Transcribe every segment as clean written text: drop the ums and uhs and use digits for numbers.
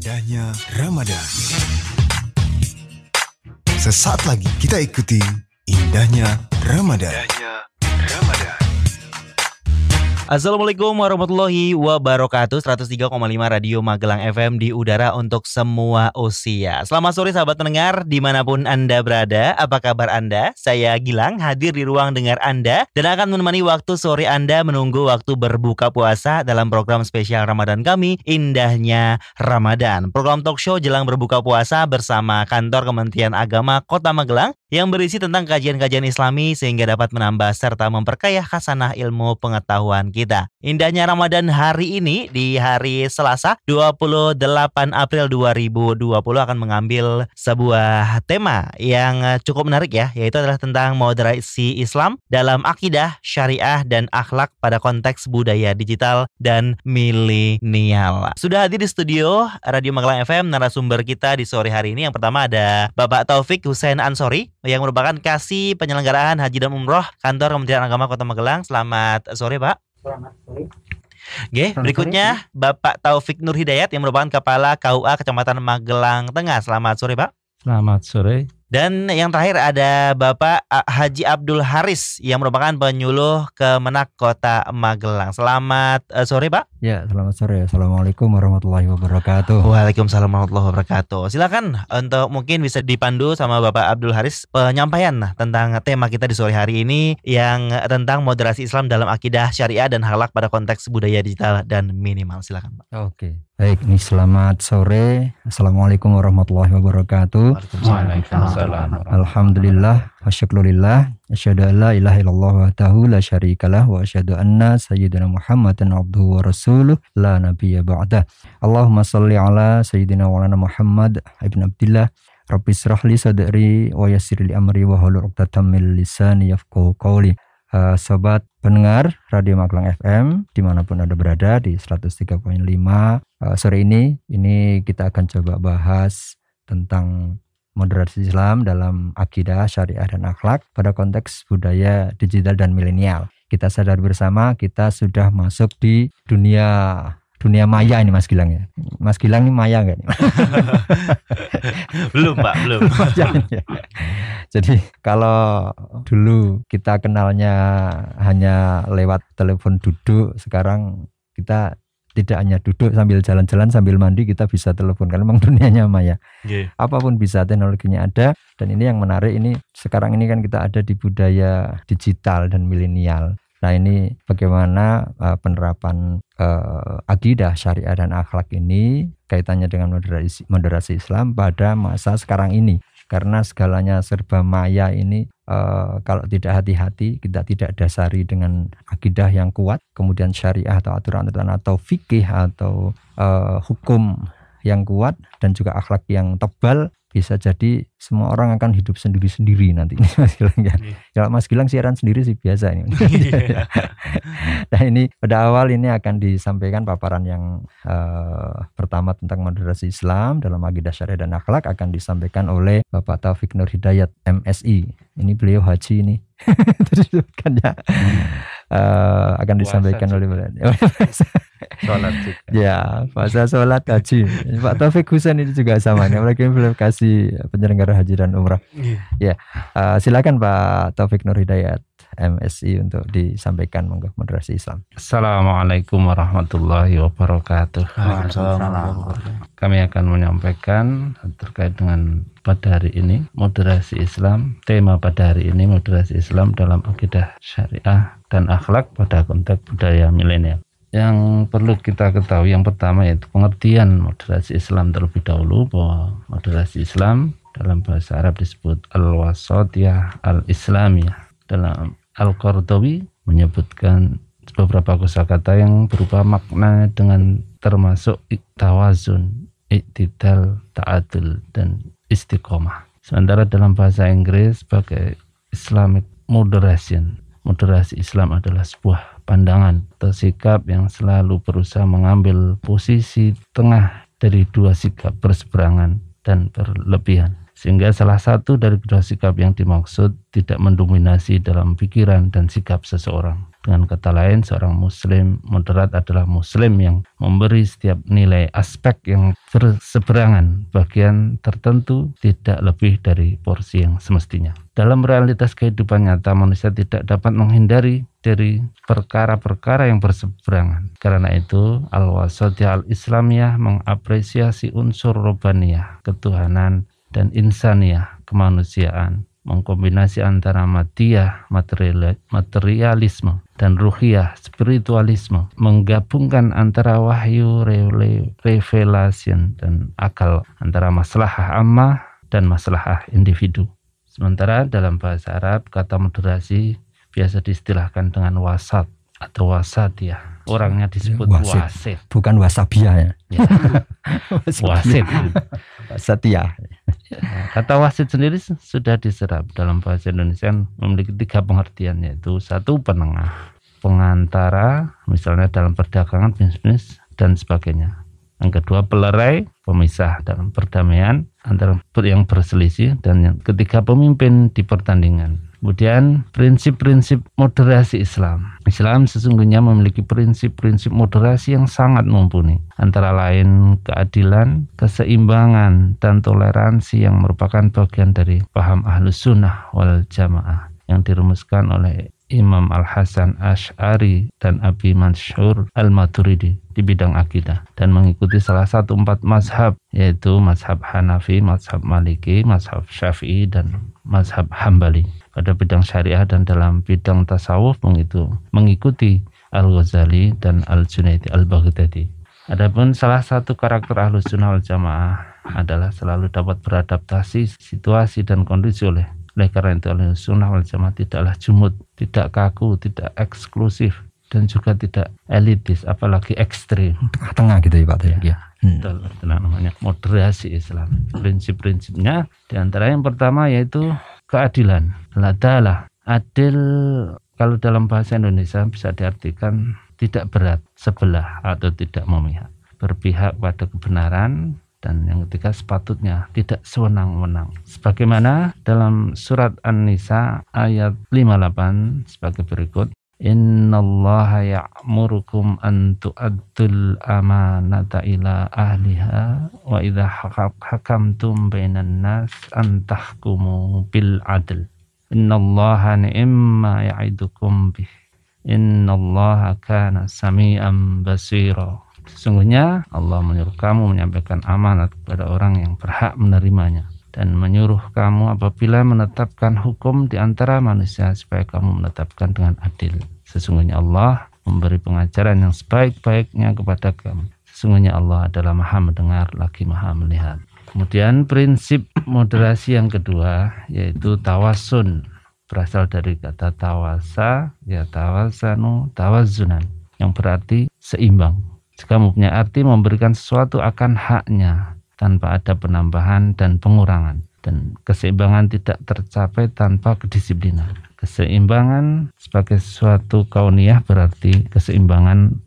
Indahnya Ramadan. Sesaat lagi kita ikuti Indahnya Ramadan. Assalamualaikum warahmatullahi wabarakatuh. 103,5 Radio Magelang FM di udara untuk semua usia. Selamat sore sahabat pendengar dimanapun Anda berada. Apa kabar Anda? Saya Gilang, hadir di ruang dengar Anda dan akan menemani waktu sore Anda menunggu waktu berbuka puasa dalam program spesial Ramadan kami, Indahnya Ramadan. Program talk show jelang berbuka puasa bersama Kantor Kementerian Agama Kota Magelang yang berisi tentang kajian-kajian Islami sehingga dapat menambah serta memperkaya khasanah ilmu pengetahuan kita. Indahnya Ramadan hari ini di hari Selasa 28 April 2020 akan mengambil sebuah tema yang cukup menarik ya, yaitu adalah tentang moderasi Islam dalam akidah, syariah, dan akhlak pada konteks budaya digital dan milenial. Sudah hadir di studio Radio Magelang FM narasumber kita di sore hari ini. Yang pertama ada Bapak Taufik Hussein Ansori yang merupakan Kasih Penyelenggaraan Haji dan Umroh Kantor Kementerian Agama Kota Magelang. Selamat sore, Pak. Selamat sore. Berikutnya Bapak Taufik Nur Hidayat yang merupakan Kepala KUA Kecamatan Magelang Tengah. Selamat sore, Pak. Selamat sore. Dan yang terakhir ada Bapak Haji Abdul Haris yang merupakan penyuluh Kemenak Kota Magelang. Selamat sore, Pak. Ya, selamat sore. Assalamualaikum warahmatullahi wabarakatuh. Waalaikumsalam warahmatullahi wabarakatuh. Silakan untuk mungkin bisa dipandu sama Bapak Abdul Haris penyampaian tentang tema kita di sore hari ini yang tentang moderasi Islam dalam akidah, syariah, dan akhlak pada konteks budaya digital dan minimal. Silakan, Pak. Oke. Baik, ini selamat sore. Assalamualaikum warahmatullahi wabarakatuh. Waalaikumsalam. Alhamdulillah wa syukurillah. Asyhadu an la ilaha illallah wahdahu la syarikalah wa asyhadu anna sayyidina Muhammadan abduhu wa rasuluh la nabiyya ba'dah. Allahumma shalli ala sayyidina wa lana Muhammad ibn Abdillah. Rabbi israh li sadri wa yassir li amri wa hlul 'uqdatam min lisani yafqahu qawli. Sobat pendengar Radio Magelang FM dimanapun Anda berada di 103.5, sore ini kita akan coba bahas tentang moderasi Islam dalam akidah, syariah, dan akhlak pada konteks budaya digital dan milenial. Kita sadar bersama kita sudah masuk di dunia maya ini, Mas Gilang ya. Mas Gilang ini maya nggak nih? Belum, Pak, belum. Jadi kalau dulu kita kenalnya hanya lewat telepon duduk, sekarang kita tidak hanya duduk sambil jalan-jalan, sambil mandi kita bisa telepon, karena memang dunianya maya. Yeah. Apapun bisa, teknologinya ada. Dan ini yang menarik, ini sekarang ini kan kita ada di budaya digital dan milenial. Nah, ini bagaimana penerapan akidah, syariah, dan akhlak ini kaitannya dengan moderasi Islam pada masa sekarang ini. Karena segalanya serba maya ini, kalau tidak hati-hati, kita tidak dasari dengan akidah yang kuat, kemudian syariah atau aturan-aturan atau fikih atau hukum yang kuat, dan juga akhlak yang tebal, bisa jadi semua orang akan hidup sendiri-sendiri nanti. Mas Gilang ya. Kalau Mas Gilang siaran sendiri sih biasa ini. Nah, ini pada awal ini akan disampaikan paparan yang pertama tentang moderasi Islam dalam akidah, syariah, dan akhlak akan disampaikan oleh Bapak Taufik Nur Hidayat MSI. Ini beliau haji ini. Tersebutkannya akan disampaikan oleh Sholat juga. Ya, puasa, sholat, haji. Pak Taufik Hussein ini juga sama. Mereka belum kasih penyelenggara haji dan umrah. Ya, silakan Pak Taufik Nur Hidayat MSI untuk disampaikan monggo moderasi Islam. Assalamualaikum warahmatullahi wabarakatuh. Kami akan menyampaikan terkait dengan pada hari ini moderasi Islam. Tema pada hari ini moderasi Islam dalam akidah, syariah, dan akhlak pada konteks budaya milenial. Yang perlu kita ketahui yang pertama yaitu pengertian moderasi Islam terlebih dahulu, bahwa moderasi Islam dalam bahasa Arab disebut al-wasatiyah al-islamiyah. Dalam Al-Qardawi menyebutkan beberapa kosakata yang berupa makna dengan termasuk tawazun, iktidal, ta'adul, dan istiqomah. Sementara dalam bahasa Inggris sebagai Islamic moderation, moderasi Islam adalah sebuah pandangan atau sikap yang selalu berusaha mengambil posisi tengah dari dua sikap berseberangan dan berlebihan. Sehingga salah satu dari kedua sikap yang dimaksud tidak mendominasi dalam pikiran dan sikap seseorang. Dengan kata lain, seorang muslim moderat adalah muslim yang memberi setiap nilai aspek yang berseberangan bagian tertentu tidak lebih dari porsi yang semestinya. Dalam realitas kehidupan nyata, manusia tidak dapat menghindari dari perkara-perkara yang berseberangan. Karena itu, al-wasatiyah al-islamiyah mengapresiasi unsur robaniyah, ketuhanan, dan insaniyah, kemanusiaan, mengkombinasi antara madiyah, materialisme, dan ruhiyah, spiritualisme, menggabungkan antara wahyu, revelation, dan akal, antara maslahah ammah dan maslahah individu. Sementara dalam bahasa Arab, kata moderasi biasa diistilahkan dengan wasat atau wasatiyah. Orangnya disebut wasit. Bukan wasabiyah ya. Wasit. Wasatiyah. Kata wasit sendiri sudah diserap dalam bahasa Indonesia memiliki 3 pengertian, yaitu 1, penengah, pengantara, misalnya dalam perdagangan, bisnis, dan sebagainya. Yang kedua, pelerai, pemisah dalam perdamaian antara yang berselisih, dan yang ketiga, pemimpin di pertandingan. Kemudian prinsip-prinsip moderasi Islam. Islam sesungguhnya memiliki prinsip-prinsip moderasi yang sangat mumpuni. Antara lain keadilan, keseimbangan, dan toleransi yang merupakan bagian dari paham Ahlus Sunnah wal Jamaah yang dirumuskan oleh Imam Al-Hasan Asy'ari dan Abi Mansur Al-Maturidi di bidang akidah, dan mengikuti salah satu 4 mazhab, yaitu mazhab Hanafi, mazhab Maliki, mazhab Syafi'i, dan mazhab Hambali. Pada bidang syariah dan dalam bidang tasawuf mengikuti Al-Ghazali dan Al-Junaidi Al-Baghdadi. Adapun salah satu karakter Ahlus Sunnah wal Jamaah adalah selalu dapat beradaptasi situasi dan kondisi. Oleh karena itu Ahlus Sunnah wal Jamaah tidaklah jumud, tidak kaku, tidak eksklusif, dan juga tidak elitis, apalagi ekstrim. Tengah gitu ya Pak. Ya. Itu namanya moderasi Islam. Prinsip-prinsipnya diantara yang pertama yaitu keadilan. Adalah adil, kalau dalam bahasa Indonesia bisa diartikan tidak berat sebelah atau tidak memihak, berpihak pada kebenaran, dan yang ketiga sepatutnya tidak sewenang-wenang. Sebagaimana dalam surat An-Nisa ayat 58 sebagai berikut. Innallaha ya'murukum an tu'addul amanata ila ahliha wa idza hakamtum bainan nas an tahkumu bil adl. Innallaha ni'ma ya'idukum bih. Innallaha kana sami'an basira. Sesungguhnya Allah menyuruh kamu menyampaikan amanat kepada orang yang berhak menerimanya, dan menyuruh kamu apabila menetapkan hukum di antara manusia supaya kamu menetapkan dengan adil. Sesungguhnya Allah memberi pengajaran yang sebaik-baiknya kepada kamu. Sesungguhnya Allah adalah Maha mendengar lagi Maha melihat. Kemudian prinsip moderasi yang kedua yaitu tawasun. Berasal dari kata tawasa, ya tawasanu, tawazunan, yang berarti seimbang. Jika mempunyai arti memberikan sesuatu akan haknya tanpa ada penambahan dan pengurangan, dan keseimbangan tidak tercapai tanpa kedisiplinan. Keseimbangan sebagai sesuatu kauniyah berarti keseimbangan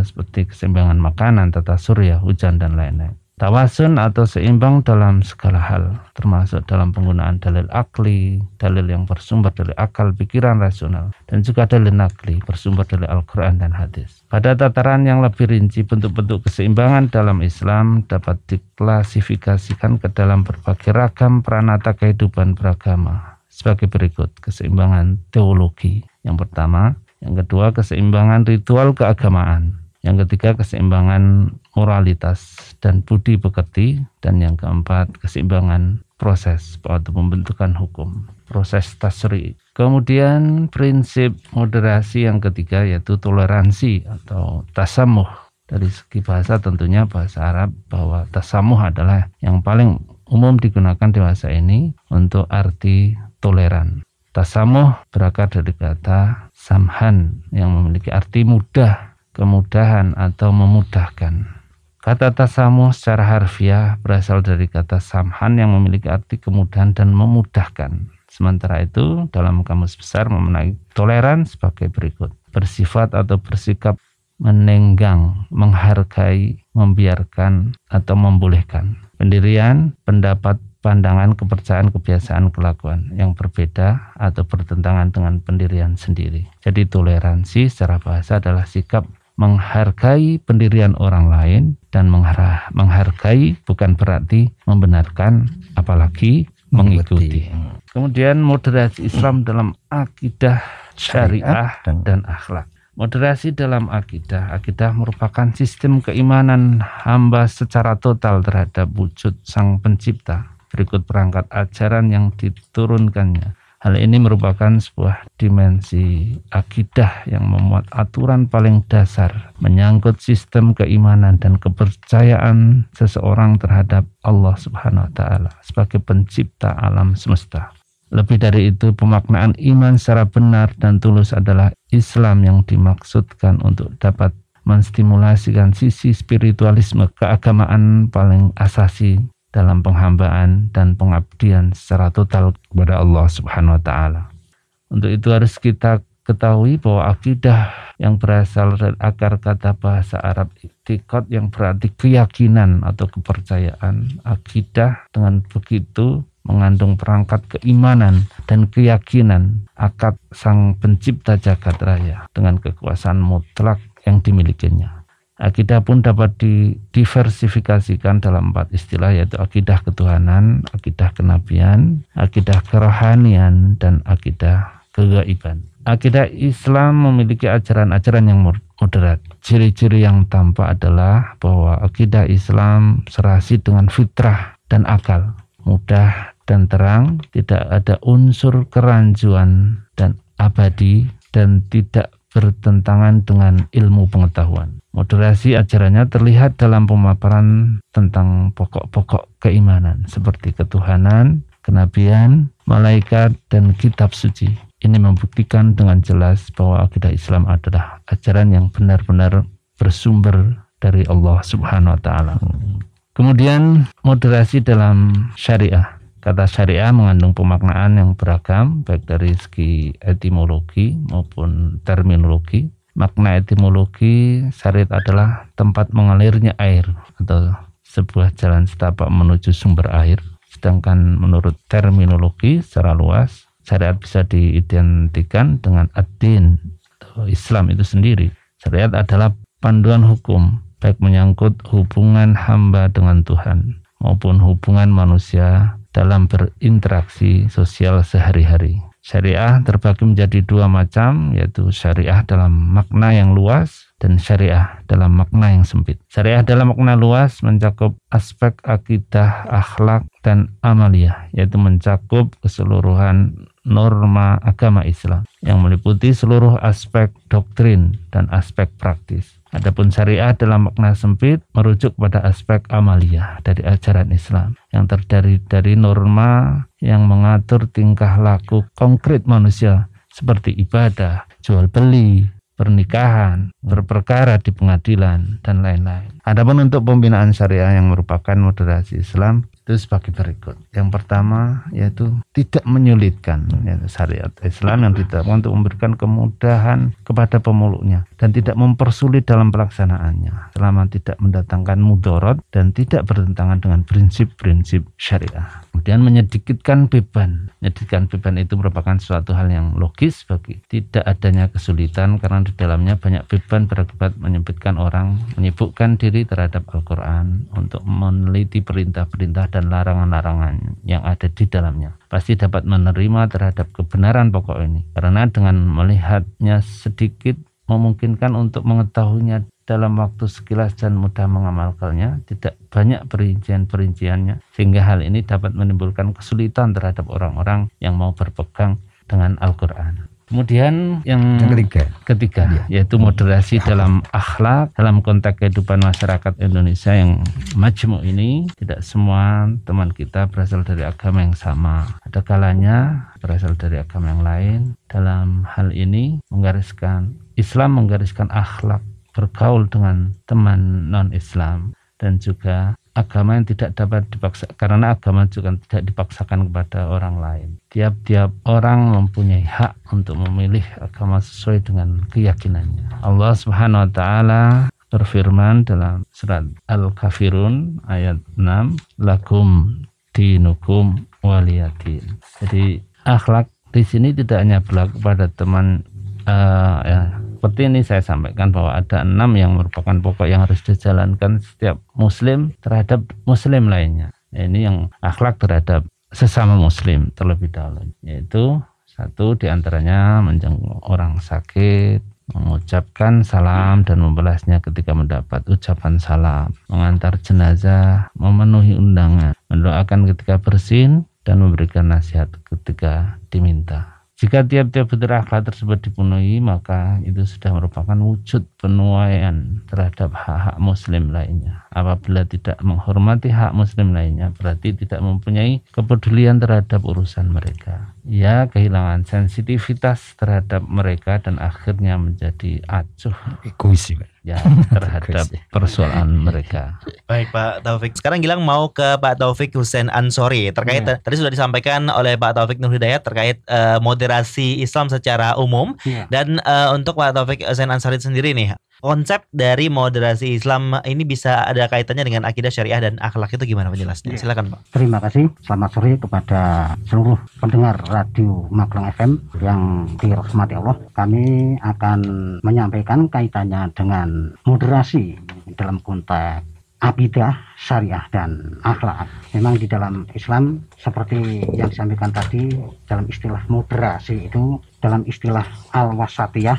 seperti keseimbangan makanan, tata surya, hujan, dan lain-lain. Tawasun atau seimbang dalam segala hal, termasuk dalam penggunaan dalil akli, dalil yang bersumber dari akal, pikiran rasional, dan juga dalil nakli, bersumber dari Al-Quran dan hadis. Pada tataran yang lebih rinci, bentuk-bentuk keseimbangan dalam Islam dapat diklasifikasikan ke dalam berbagai ragam peranata kehidupan beragama sebagai berikut. Keseimbangan teologi yang pertama, yang kedua keseimbangan ritual keagamaan, yang ketiga keseimbangan moralitas dan budi pekerti, dan yang keempat keseimbangan proses atau pembentukan hukum, proses tasri. Kemudian prinsip moderasi yang ketiga yaitu toleransi atau tasamuh. Dari segi bahasa tentunya bahasa Arab bahwa tasamuh adalah yang paling umum digunakan di masa ini untuk arti toleran. Tasamuh berakar dari kata samhan yang memiliki arti mudah, kemudahan atau memudahkan. Kata tasamuh secara harfiah berasal dari kata samhan yang memiliki arti kemudahan dan memudahkan. Sementara itu dalam kamus besar memaknai toleran sebagai berikut. Bersifat atau bersikap menenggang, menghargai, membiarkan, atau membolehkan. Pendirian, pendapat, pandangan, kepercayaan, kebiasaan, kelakuan yang berbeda atau bertentangan dengan pendirian sendiri. Jadi toleransi secara bahasa adalah sikap menghargai pendirian orang lain, dan menghargai bukan berarti membenarkan apalagi mengikuti. Kemudian moderasi Islam dalam akidah, syariah, dan akhlak. Moderasi dalam akidah merupakan sistem keimanan hamba secara total terhadap wujud Sang Pencipta. Berikut perangkat ajaran yang diturunkannya. Hal ini merupakan sebuah dimensi akidah yang memuat aturan paling dasar menyangkut sistem keimanan dan kepercayaan seseorang terhadap Allah Subhanahu wa Ta'ala sebagai pencipta alam semesta. Lebih dari itu, pemaknaan iman secara benar dan tulus adalah Islam yang dimaksudkan untuk dapat menstimulasikan sisi spiritualisme keagamaan paling asasi dalam penghambaan dan pengabdian secara total kepada Allah Subhanahu wa Ta'ala. Untuk itu harus kita ketahui bahwa akidah yang berasal dari akar kata bahasa Arab i'tiqad yang berarti keyakinan atau kepercayaan. Akidah dengan begitu mengandung perangkat keimanan dan keyakinan akad Sang Pencipta jagat raya dengan kekuasaan mutlak yang dimilikinya. Akidah pun dapat didiversifikasikan dalam 4 istilah, yaitu akidah ketuhanan, akidah kenabian, akidah kerohanian, dan akidah kegaiban. Akidah Islam memiliki ajaran-ajaran yang moderat. Ciri-ciri yang tampak adalah bahwa akidah Islam serasi dengan fitrah dan akal, mudah dan terang, tidak ada unsur kerancuan dan abadi, dan tidak bertentangan dengan ilmu pengetahuan. Moderasi ajarannya terlihat dalam pemaparan tentang pokok-pokok keimanan seperti ketuhanan, kenabian, malaikat, dan kitab suci. Ini membuktikan dengan jelas bahwa akidah Islam adalah ajaran yang benar-benar bersumber dari Allah Subhanahu wa Ta'ala. Kemudian moderasi dalam syariah. Kata syariah mengandung pemaknaan yang beragam, baik dari segi etimologi maupun terminologi. Makna etimologi, syariat adalah tempat mengalirnya air atau sebuah jalan setapak menuju sumber air. Sedangkan menurut terminologi secara luas, syariat bisa diidentikan dengan ad-din atau Islam itu sendiri. Syariat adalah panduan hukum, baik menyangkut hubungan hamba dengan Tuhan maupun hubungan manusia dalam berinteraksi sosial sehari-hari. Syariah terbagi menjadi 2 macam, yaitu syariah dalam makna yang luas dan syariah dalam makna yang sempit. Syariah dalam makna luas mencakup aspek akidah, akhlak, dan amaliyah, yaitu mencakup keseluruhan norma agama Islam yang meliputi seluruh aspek doktrin dan aspek praktis. Adapun syariah dalam makna sempit merujuk pada aspek amaliyah dari ajaran Islam yang terdiri dari norma yang mengatur tingkah laku konkret manusia seperti ibadah, jual beli, pernikahan, berperkara di pengadilan, dan lain-lain. Adapun untuk pembinaan syariah yang merupakan moderasi Islam itu sebagai berikut. Yang pertama yaitu tidak menyulitkan, yaitu syariat Islam yang diterapkan untuk memberikan kemudahan kepada pemeluknya dan tidak mempersulit dalam pelaksanaannya selama tidak mendatangkan mudarat dan tidak bertentangan dengan prinsip-prinsip syariah. Kemudian menyedikitkan beban. Menyedikitkan beban itu merupakan suatu hal yang logis bagi tidak adanya kesulitan karena di dalamnya banyak beban berakibat menyibukkan diri terhadap Al-Quran untuk meneliti perintah-perintah dan larangan-larangan yang ada di dalamnya. Pasti dapat menerima terhadap kebenaran pokok ini karena dengan melihatnya sedikit memungkinkan untuk mengetahuinya dalam waktu sekilas dan mudah mengamalkannya, tidak banyak perincian-perinciannya, sehingga hal ini dapat menimbulkan kesulitan terhadap orang-orang yang mau berpegang dengan Al-Quran. Kemudian yang ketiga yaitu moderasi dalam akhlak dalam konteks kehidupan masyarakat Indonesia yang majmuk ini. Tidak semua teman kita berasal dari agama yang sama, ada kalanya berasal dari agama yang lain. Dalam hal ini Islam menggariskan akhlak bergaul dengan teman non-Islam dan juga agama yang tidak dapat dipaksa, karena agama juga tidak dipaksakan kepada orang lain. Tiap-tiap orang mempunyai hak untuk memilih agama sesuai dengan keyakinannya. Allah Subhanahu wa Ta'ala berfirman dalam surat Al-Kafirun ayat 6, lakum dinukum waliyadin. Jadi akhlak di sini tidak hanya berlaku pada teman seperti ini saya sampaikan bahwa ada 6 yang merupakan pokok yang harus dijalankan setiap muslim terhadap muslim lainnya. Ini yang akhlak terhadap sesama muslim terlebih dahulu, yaitu 1 diantaranya menjenguk orang sakit, mengucapkan salam dan membalasnya ketika mendapat ucapan salam, mengantar jenazah, memenuhi undangan, mendoakan ketika bersin, dan memberikan nasihat ketika diminta. Jika tiap-tiap fitur akhlak tersebut dipenuhi, maka itu sudah merupakan wujud penuaian terhadap hak-hak muslim lainnya. Apabila tidak menghormati hak muslim lainnya, berarti tidak mempunyai kepedulian terhadap urusan mereka. Ia kehilangan sensitivitas terhadap mereka dan akhirnya menjadi acuh Egois ya terhadap persoalan mereka. Baik Pak Taufik. Sekarang Gilang mau ke Pak Taufik Hussein Ansori terkait tadi sudah disampaikan oleh Pak Taufik Nur Hidayat terkait moderasi Islam secara umum dan untuk Pak Taufik Hussein Ansori sendiri nih, konsep dari moderasi Islam ini bisa ada kaitannya dengan akidah syariah dan akhlak itu gimana penjelasnya? Silakan Pak. Terima kasih. Selamat sore kepada seluruh pendengar Radio Magelang FM yang dirahmati Allah. Kami akan menyampaikan kaitannya dengan moderasi dalam konteks akidah, syariah, dan akhlak. Memang di dalam Islam seperti yang disampaikan tadi, dalam istilah moderasi itu, dalam istilah al-wasatiyah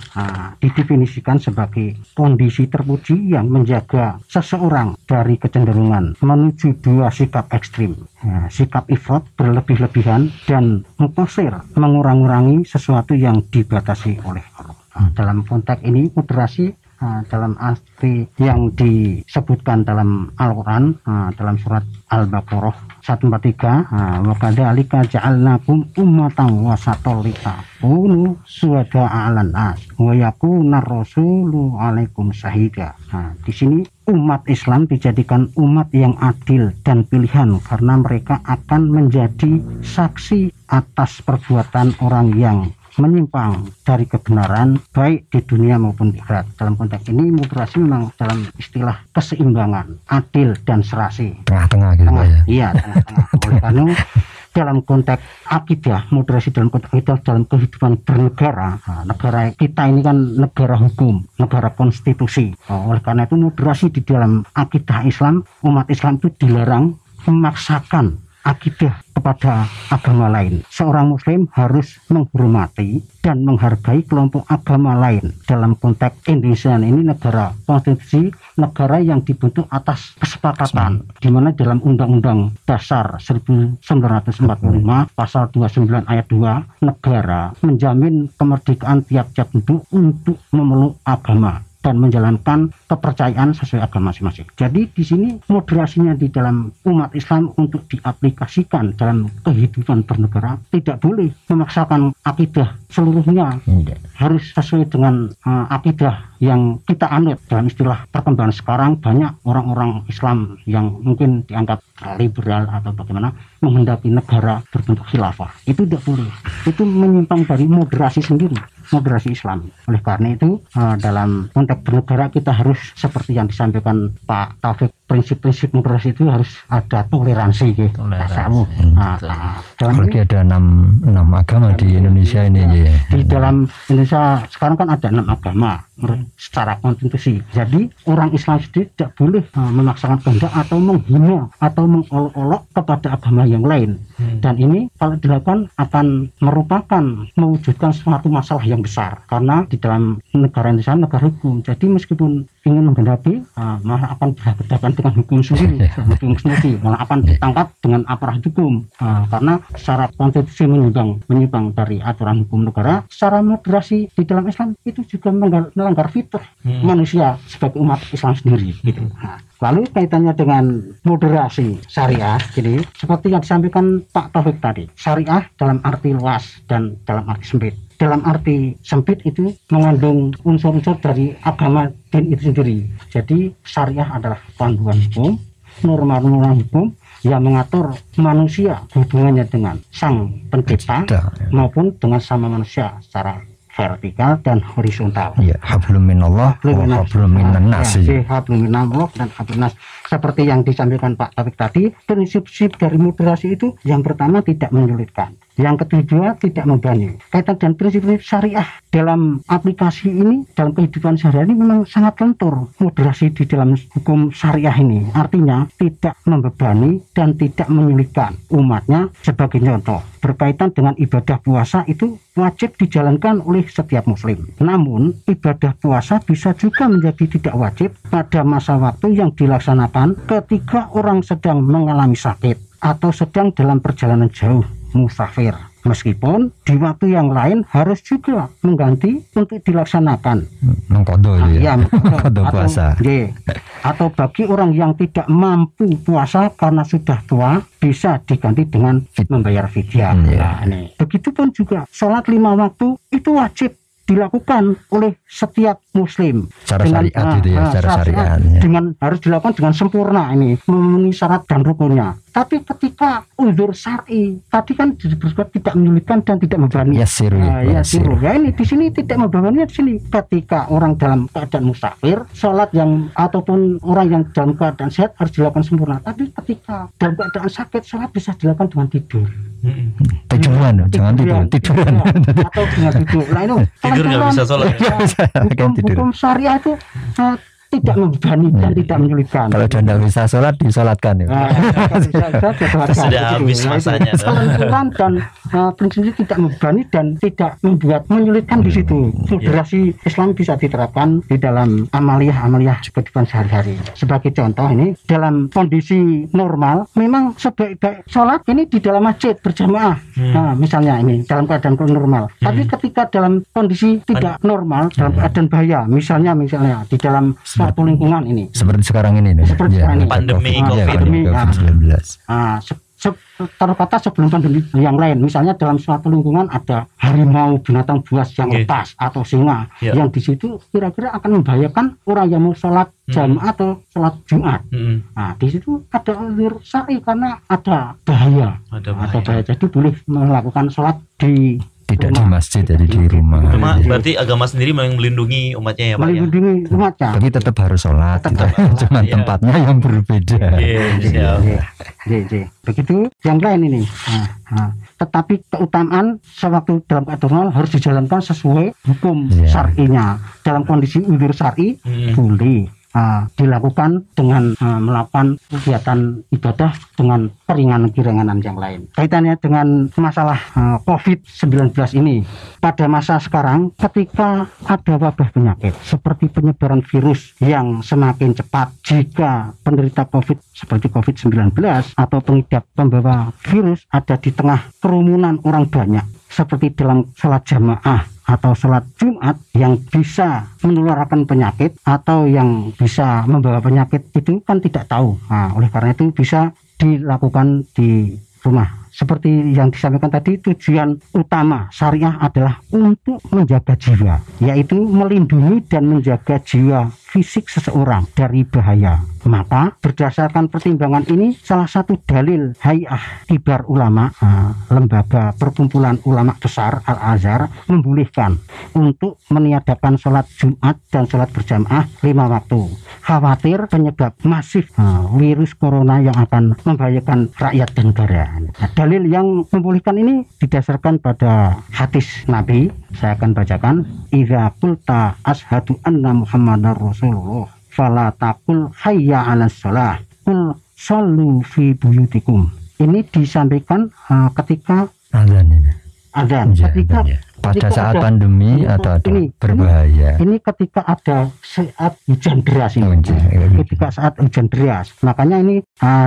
didefinisikan sebagai kondisi terpuji yang menjaga seseorang dari kecenderungan menuju 2 sikap ekstrim, sikap ifrat berlebih-lebihan dan mukosir mengurang-urangi sesuatu yang dibatasi oleh Allah. Dalam konteks ini moderasi dalam arti yang disebutkan dalam Al-Quran dalam surat Al-Baqarah 143, wa kadzalika ja'alnakum ummatan wasatan litakunu syuhada'a 'alan nas wa yakunar rasulu 'alaikum syahida. Di sini umat Islam dijadikan umat yang adil dan pilihan karena mereka akan menjadi saksi atas perbuatan orang yang menyimpang dari kebenaran baik di dunia maupun di akhirat. Dalam konteks ini moderasi memang dalam istilah keseimbangan, adil dan serasi. Tengah-tengah gitu ya. Iya, tengah-tengah. Oleh karena dalam konteks akidah, moderasi dalam konteks kita dalam kehidupan bernegara. Negara kita ini kan negara hukum, negara konstitusi. Oleh karena itu moderasi di dalam akidah Islam, umat Islam itu dilarang memaksakan akidah kepada agama lain. Seorang muslim harus menghormati dan menghargai kelompok agama lain. Dalam konteks Indonesia ini negara konstitusi, negara yang dibentuk atas kesepakatan, di mana dalam Undang-Undang Dasar 1945 pasal 29 ayat 2, negara menjamin kemerdekaan tiap-tiap penduduk untuk memeluk agama dan menjalankan kepercayaan sesuai agama masing-masing. Jadi di sini moderasinya di dalam umat Islam untuk diaplikasikan dalam kehidupan bernegara, tidak boleh memaksakan akidah seluruhnya harus sesuai dengan akidah yang kita anut. Dalam istilah perkembangan sekarang, banyak orang-orang Islam yang mungkin dianggap liberal atau bagaimana menghendaki negara berbentuk khilafah. Itu tidak boleh. Itu menyimpang dari moderasi sendiri, moderasi Islam. Oleh karena itu dalam konteks bernegara kita harus seperti yang disampaikan Pak Taufik, prinsip-prinsip moderasi itu harus ada toleransi gitu. Apalagi ada 6 agama di Indonesia ini ya. Di dalam Indonesia sekarang kan ada 6 agama secara konstitusi. Jadi orang Islam sendiri tidak boleh memaksakan kehendak atau menghina atau mengolok-olok kepada agama yang lain. Dan ini kalau dilakukan akan merupakan mewujudkan suatu masalah yang besar, karena di dalam negara Indonesia negara hukum. Jadi meskipun ingin menggenapi malah akan berhadapan dengan hukum sendiri, hukum sendiri malah akan ditangkap dengan aparat hukum karena secara konstitusi menyimpang dari aturan hukum negara. Secara moderasi di dalam Islam itu juga melanggar fitrah manusia sebagai umat Islam sendiri gitu. Lalu kaitannya dengan moderasi syariah, jadi seperti yang disampaikan Pak Taufik tadi, syariah dalam arti luas dan dalam arti sempit. Dalam arti sempit itu mengandung unsur-unsur dari agama din itu sendiri. Jadi syariah adalah panduan hukum, norma-norma hukum yang mengatur manusia hubungannya dengan sang pencipta maupun dengan sama manusia secara vertikal dan horizontal. Ya, hablum minallah wa hablum minan nas. Hablum minallah dan hablum nas. seperti yang disampaikan Pak Taufik tadi, prinsip-prinsip dari moderasi itu yang pertama tidak menyulitkan, yang kedua tidak membebani. Kaitan dan prinsip-prinsip syariah dalam aplikasi ini, dalam kehidupan sehari-hari memang sangat lentur. Moderasi di dalam hukum syariah ini artinya tidak membebani dan tidak menyulitkan umatnya. Sebagai contoh, berkaitan dengan ibadah puasa itu wajib dijalankan oleh setiap muslim. Namun ibadah puasa bisa juga menjadi tidak wajib pada masa waktu yang dilaksanakan ketika orang sedang mengalami sakit atau sedang dalam perjalanan jauh, musafir. Meskipun di waktu yang lain harus juga mengganti untuk dilaksanakan mengkodo ya, mengkodo puasa. Atau bagi orang yang tidak mampu puasa karena sudah tua, bisa diganti dengan membayar fidyah. Begitupun juga sholat 5 waktu itu wajib dilakukan oleh setiap muslim secara dengan syariat gitu ya, secara syariat dengan harus dilakukan dengan sempurna, ini memenuhi syarat dan rukunnya. Tapi ketika uzur syar'i tadi kan disebut tidak menyulitkan dan tidak membebani. Yasiru. Ya ini di sini tidak membebani. Di sini ketika orang dalam keadaan musafir, sholat yang ataupun orang yang dalam keadaan sehat harus dilakukan sempurna. Tapi ketika dalam keadaan sakit, sholat bisa dilakukan dengan tidur. Tiduran, jangan tiduran. Atau dengan tidur. Nah itu tidur nggak bisa sholat. Hukum syariah itu tidak membebani dan tidak menyulitkan. Kalau tidak bisa sholat, disolatkan ya. Sudah habis masanya. Kelenturan dan prinsipnya tidak membebani dan tidak membuat menyulitkan di situ. Moderasi Islam bisa diterapkan di dalam amaliyah kehidupan sehari-hari. Sebagai contoh ini, dalam kondisi normal, memang sebaik-baik sholat ini di dalam masjid berjamaah. Nah, misalnya ini dalam keadaan normal. Tapi ketika dalam kondisi tidak normal, dalam keadaan bahaya, misalnya di dalam suatu lingkungan ini seperti sekarang ini seperti sekarang ini pandemi COVID-19. Terkata sebelum pandemi yang lain, misalnya dalam suatu lingkungan ada harimau, binatang buas yang lepas atau singa yang di situ kira-kira akan membahayakan orang yang mau sholat jamaah atau sholat Jumat. Nah, di situ ada uzur syar'i karena ada bahaya. Jadi boleh melakukan sholat di tidak di masjid, jadi di rumah. Cuma berarti agama sendiri melindungi umatnya ya Pak? Melindungi umatnya. Tapi tetap harus sholat. Cuma tempatnya yang berbeda. Begitu yang lain ini. Tetapi keutamaan sewaktu dalam keadaan normal harus dijalankan sesuai hukum syar'inya. Dalam kondisi uzur syar'i boleh dilakukan dengan melakukan kegiatan ibadah dengan keringanan yang lain. Kaitannya dengan masalah COVID-19 ini, pada masa sekarang ketika ada wabah penyakit seperti penyebaran virus yang semakin cepat, jika penderita COVID seperti COVID-19 atau pengidap pembawa virus ada di tengah kerumunan orang banyak seperti dalam sholat jamaah atau sholat Jumat yang bisa menularkan penyakit atau yang bisa membawa penyakit, itu kan tidak tahu. Nah, oleh karena itu bisa dilakukan di rumah. Seperti yang disampaikan tadi, tujuan utama syariah adalah untuk menjaga jiwa, yaitu melindungi dan menjaga jiwa fisik seseorang dari bahaya. Maka berdasarkan pertimbangan ini, salah satu dalil Hay'ah Kibar Ulama, lembaga perkumpulan ulama besar Al-Azhar, membolehkan untuk meniadakan sholat Jumat dan sholat berjamaah 5 waktu. Khawatir penyebab masif virus corona yang akan membahayakan rakyat dan negara. Dalil yang membolehkan ini didasarkan pada hadis Nabi. Saya akan bacakan. Idza qulta asyhadu anna Muhammadar Rasulullah fala taqul hayya 'alas shalah qul shallu fi buyutikum. Ini disampaikan ketika azan. Pada saat pandemi atau berbahaya. Ini ketika ada saat hujan deras ini. Ketika saat hujan deras. Makanya ini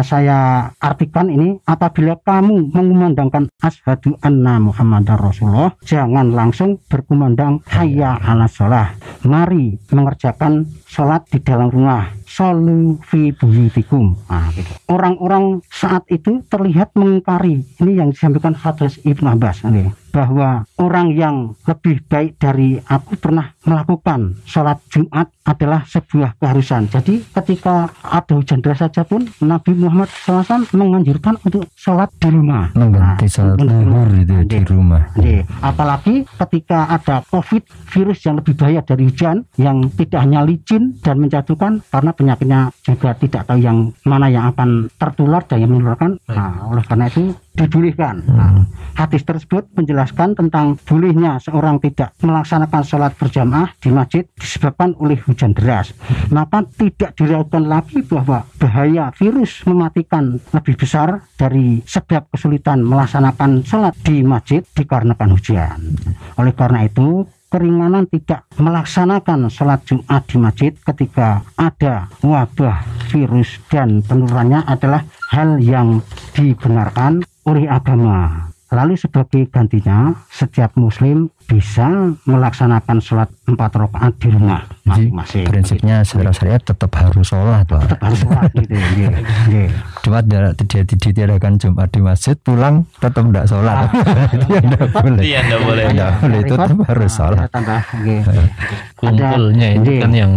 saya artikan ini, apabila kamu mengumandangkan asyhadu anna Muhammadar Rasulullah, jangan langsung berkumandang hayya 'alas shalah. Mari mengerjakan sholat di dalam rumah. Shallu fi buyutikum. Gitu. Orang-orang saat itu terlihat mengingkari. Ini yang disampaikan hadis Ibnu Abbas, bahwa orang yang lebih baik dari aku pernah melakukan sholat Jumat adalah sebuah keharusan. Jadi ketika ada hujan deras saja pun Nabi Muhammad SAW menganjurkan untuk sholat di rumah. Mengganti sholat zuhur itu di rumah. Apalagi ketika ada COVID, virus yang lebih bahaya dari hujan, yang tidak hanya licin dan menjatuhkan, karena penyakitnya juga tidak tahu yang mana yang akan tertular dan yang menularkan. Nah, oleh karena itu dibolehkan. Hadis tersebut menjelaskan tentang bolehnya seorang tidak melaksanakan sholat berjamaah di masjid disebabkan oleh hujan deras. Maka tidak diragukan lagi bahwa bahaya virus mematikan lebih besar dari sebab kesulitan melaksanakan sholat di masjid dikarenakan hujan. Oleh karena itu, keringanan tidak melaksanakan sholat Jumat di masjid ketika ada wabah virus dan penularannya adalah hal yang dibenarkan oleh agama. Lalu sebagai gantinya, setiap muslim bisa melaksanakan sholat 4 rakaat di rumah masing-masing. Prinsipnya secara syariat tetap harus sholat, Pak. Tetap harus sholat gitu. Cuma ditiadakan Jumat di masjid, pulang tetap tidak sholat. Itu yang tidak boleh. Iya, tidak boleh. Tidak boleh, itu tetap harus sholat. Kumpulnya itu kan yang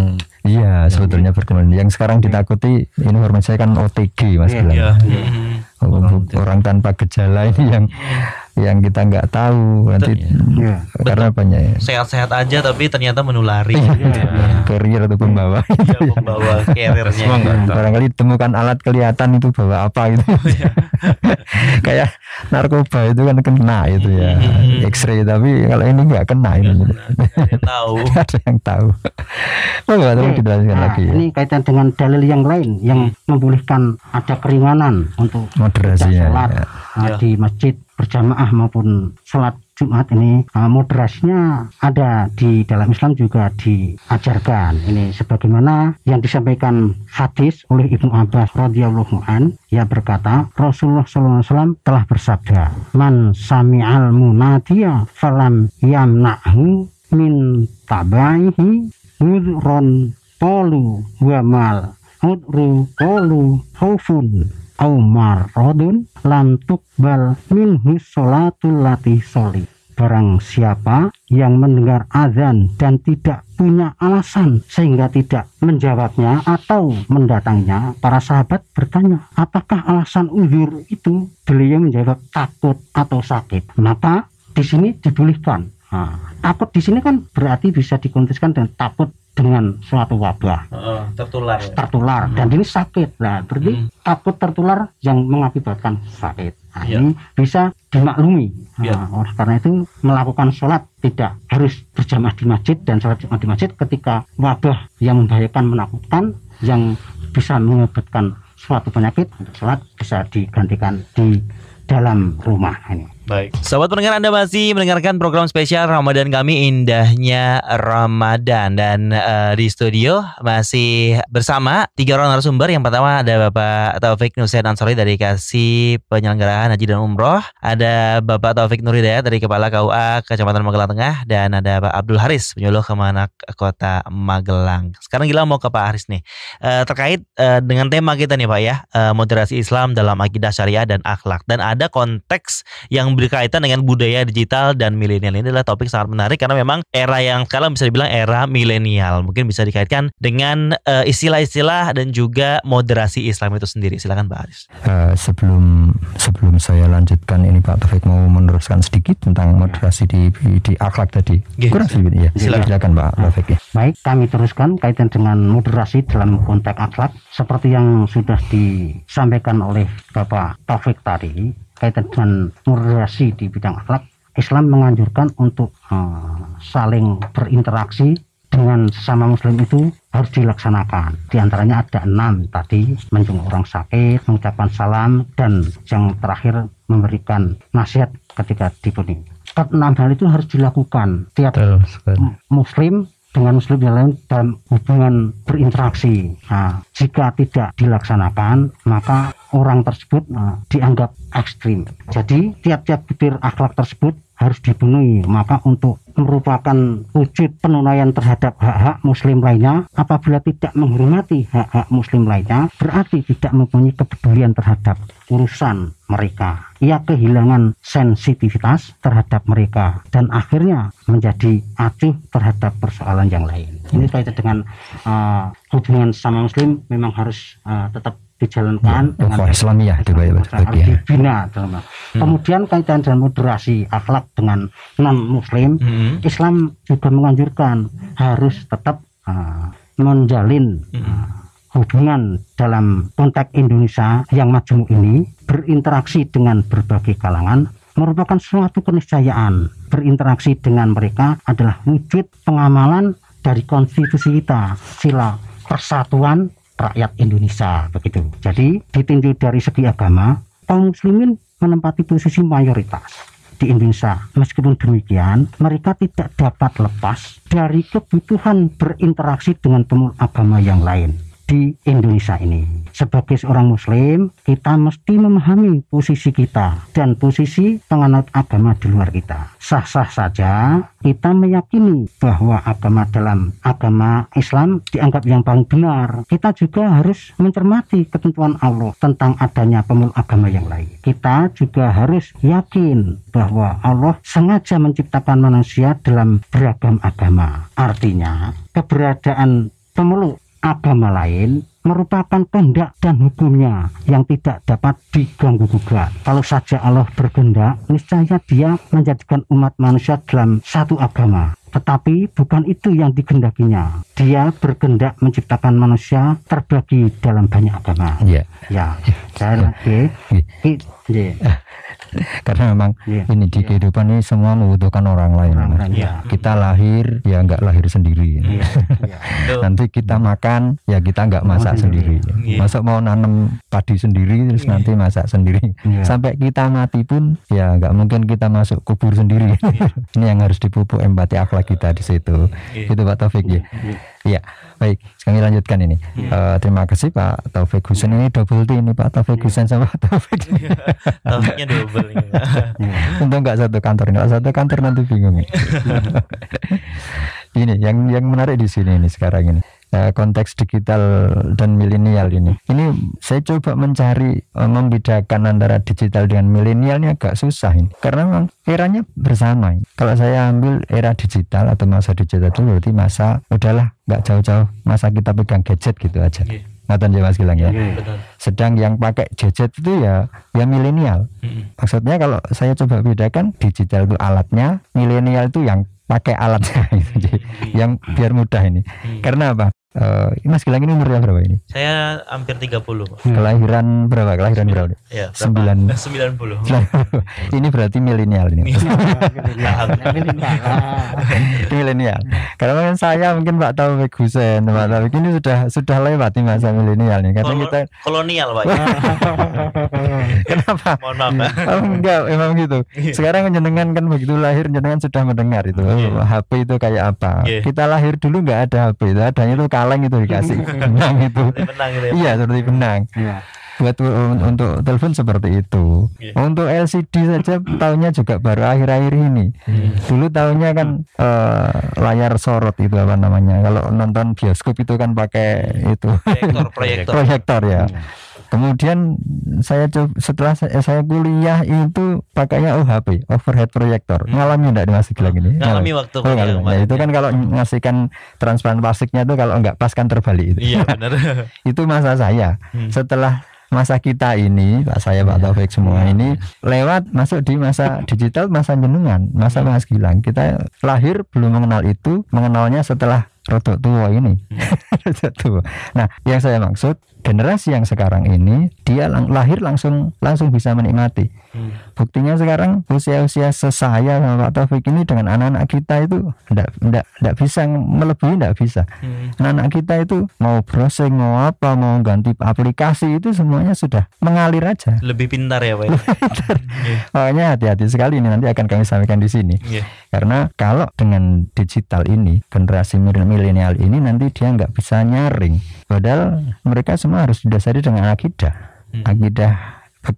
Iya, sebetulnya berkenan. Yang sekarang ditakuti informasi kan OTG, Mas Gilang. Orang tanpa gejala ini yang kita nggak tahu nanti karena banyak sehat-sehat aja tapi ternyata menulari. Carrier atau pembawa. Pembawa carriernya. Barangkali temukan alat kelihatan itu bawa apa gitu. Kayak narkoba itu kan kena itu ya, X-ray, tapi kalau ini nggak kena itu. Tahu. Ada yang tahu. Nggak terus dijelaskan lagi. Ini kaitan dengan dalil yang lain yang membolehkan ada keringanan untuk moderasinya sholat di masjid berjamaah maupun sholat Jumat ini. Moderasinya ada di dalam Islam juga diajarkan. Ini sebagaimana yang disampaikan hadis oleh Ibnu Abbas radhiyallahu an, ia berkata Rasulullah SAW telah bersabda, man sami'al munadiya falam yamna'hu min tabaihi udron tolu wa mal udru tolu khufun Aumar rodun lam tukbal minhu sholatul lati soli. Barang siapa yang mendengar azan dan tidak punya alasan sehingga tidak menjawabnya atau mendatanginya, para sahabat bertanya, apakah alasan uzur itu? Beliau menjawab takut atau sakit. Maka di sini dibolehkan. Takut di sini kan berarti bisa dikontekskan dengan takut dengan suatu wabah tertular dan ini sakit. Nah, berarti takut tertular yang mengakibatkan sakit. Nah, ini bisa dimaklumi. Oleh karena itu melakukan sholat tidak harus berjamaah di masjid dan sholat Jumat di masjid ketika wabah yang membahayakan, menakutkan, yang bisa mengakibatkan suatu penyakit, untuk sholat bisa digantikan di dalam rumah ini. Baik, sahabat pendengar, Anda masih mendengarkan program spesial Ramadan kami, Indahnya Ramadan. Dan di studio masih bersama 3 orang narasumber. Yang pertama ada Bapak Taufik Nursian Ansori dari Kasih Penyelenggaraan Haji dan Umroh, ada Bapak Taufik Nurhidayat dari Kepala KUA Kecamatan Magelang Tengah, dan ada Pak Abdul Haris, penyuluh Kemenak Kota Magelang. Sekarang kita mau ke Pak Haris nih, terkait dengan tema kita nih Pak ya, moderasi Islam dalam akidah syariah dan akhlak. Dan ada konteks yang berkaitan dengan budaya digital dan milenial. Ini adalah topik sangat menarik karena memang era yang sekarang bisa dibilang era milenial. Mungkin bisa dikaitkan dengan istilah-istilah dan juga moderasi Islam itu sendiri. Silakan Pak Haris. Sebelum saya lanjutkan ini, Pak Taufik mau meneruskan sedikit tentang moderasi di akhlak tadi. Kurang sedikit ya. Silakan Pak Taufik. Baik, kami teruskan kaitan dengan moderasi dalam konteks akhlak seperti yang sudah disampaikan oleh Bapak Taufik tadi. Kaitan dengan moderasi di bidang akhlak, Islam menganjurkan untuk saling berinteraksi dengan sesama muslim itu harus dilaksanakan. Di antaranya ada 6 tadi, menjenguk orang sakit, mengucapkan salam, dan yang terakhir memberikan nasihat ketika dibunuh. 6 hal itu harus dilakukan tiap muslim dengan muslim yang lain dalam hubungan berinteraksi. Nah, jika tidak dilaksanakan, maka orang tersebut dianggap ekstrim. Jadi tiap-tiap butir akhlak tersebut harus dipenuhi. Maka untuk merupakan wujud penunaian terhadap hak-hak muslim lainnya, apabila tidak menghormati hak-hak muslim lainnya, berarti tidak mempunyai kepedulian terhadap urusan mereka. Ia kehilangan sensitivitas terhadap mereka dan akhirnya menjadi acuh terhadap persoalan yang lain. Ini kaitan dengan hubungan sama muslim memang harus tetap dijalankan dengan Islamiyah itu harus dibina. Kemudian kaitan dengan moderasi akhlak dengan non muslim, Islam juga menganjurkan harus tetap menjalin hubungan dalam konteks Indonesia yang majemuk ini, berinteraksi dengan berbagai kalangan merupakan suatu keniscayaan. Berinteraksi dengan mereka adalah wujud pengamalan dari konstitusi kita, sila persatuan rakyat Indonesia, begitu. Jadi ditinjau dari segi agama, kaum muslimin menempati posisi mayoritas di Indonesia. Meskipun demikian, mereka tidak dapat lepas dari kebutuhan berinteraksi dengan pemeluk agama yang lain di Indonesia ini. Sebagai seorang muslim, kita mesti memahami posisi kita dan posisi penganut agama di luar kita. Sah-sah saja kita meyakini bahwa agama dalam agama Islam dianggap yang paling benar. Kita juga harus mencermati ketentuan Allah tentang adanya pemeluk agama yang lain. Kita juga harus yakin bahwa Allah sengaja menciptakan manusia dalam beragam agama. Artinya, keberadaan pemeluk agama lain merupakan kehendak dan hukumnya yang tidak dapat diganggu gugat. Kalau saja Allah berkehendak, niscaya Dia menjadikan umat manusia dalam satu agama. Tetapi bukan itu yang dikehendakinya. Dia berkehendak menciptakan manusia terbagi dalam banyak agama. Ya. Saya lagi. Karena memang ini di kehidupan ini semua membutuhkan orang lain. Kita lahir ya nggak lahir sendiri. Nanti kita makan ya kita nggak masak sendiri. Masuk mau nanam padi sendiri terus nanti masak sendiri. Sampai kita mati pun ya nggak mungkin kita masuk kubur sendiri. Ini yang harus dipupuk empati akhlak kita di situ. Itu Pak Taufik ya. Ya, baik. Kami lanjutkan ini. Terima kasih Pak Taufik Husain. Ini double T ini Pak Taufik Husain sama Pak Taufik. Taufiknya double ini. Untung nggak satu kantor. Kalau satu kantor nanti bingung. Ini yang menarik di sini ini sekarang ini. Konteks digital dan milenial ini saya coba mencari membedakan antara digital dengan milenial ini agak susah ini karena memang eranya bersama ini. Kalau saya ambil era digital atau masa digital itu berarti masa udahlah nggak jauh-jauh masa kita pegang gadget gitu aja. Ngatain ya Mas Gilang ya. Sedang yang pakai gadget itu ya milenial. Maksudnya kalau saya coba bedakan, digital itu alatnya, milenial itu yang pakai alatnya yang biar mudah ini. Karena apa? Mas Gilang ini umurnya berapa ini? Saya hampir 30 Pak. Kelahiran berapa? Ya, 90. Ini berarti milenial ini. Milenial. Karena saya mungkin Pak Taufik Husain, Pak Taufik ini sudah lewati masa milenial nih. Karena kita kolonial Pak. Kenapa? Mohon maaf Pak. Enggak, emang gitu. Sekarang jenengan kan begitu lahir jenengan sudah mendengar itu. HP itu kayak apa? Kita lahir dulu nggak ada HP itu, adanya itu kaleng itu dikasih benang itu. Iya, seperti benang. Buat untuk telepon seperti itu. Untuk LCD saja tahunnya juga baru akhir-akhir ini. Dulu tahunnya kan layar sorot itu apa namanya? Kalau nonton bioskop itu kan pakai itu proyektor ya. Kemudian setelah saya kuliah itu pakainya OHP, overhead projector. Ngalami enggak di Mas Gilang ini? Ngalami waktu kuliah. Nah, itu kan kalau ngasihkan transparan plastiknya itu kalau enggak pas kan terbalik itu. Iya benar. Itu masa saya. Setelah masa kita ini, Pak Taufik semua ini lewat masuk di masa digital, masa jenengan, masa Mas Gilang. Kita lahir belum mengenal itu, mengenalnya setelah rodok tua ini. Rodok tua. Nah, yang saya maksud generasi yang sekarang ini dia lahir langsung bisa menikmati. Buktinya sekarang usia-usia sesaya sama Pak Taufik ini dengan anak-anak kita itu enggak bisa melebihi, enggak bisa. Anak-anak kita itu mau browsing, mau apa, mau ganti aplikasi itu semuanya sudah mengalir aja. Lebih pintar ya Pak. Makanya hati-hati sekali ini nanti akan kami sampaikan di sini. Karena kalau dengan digital ini generasi milenial ini nanti dia nggak bisa nyaring. Padahal mereka semua harus didasari dengan akidah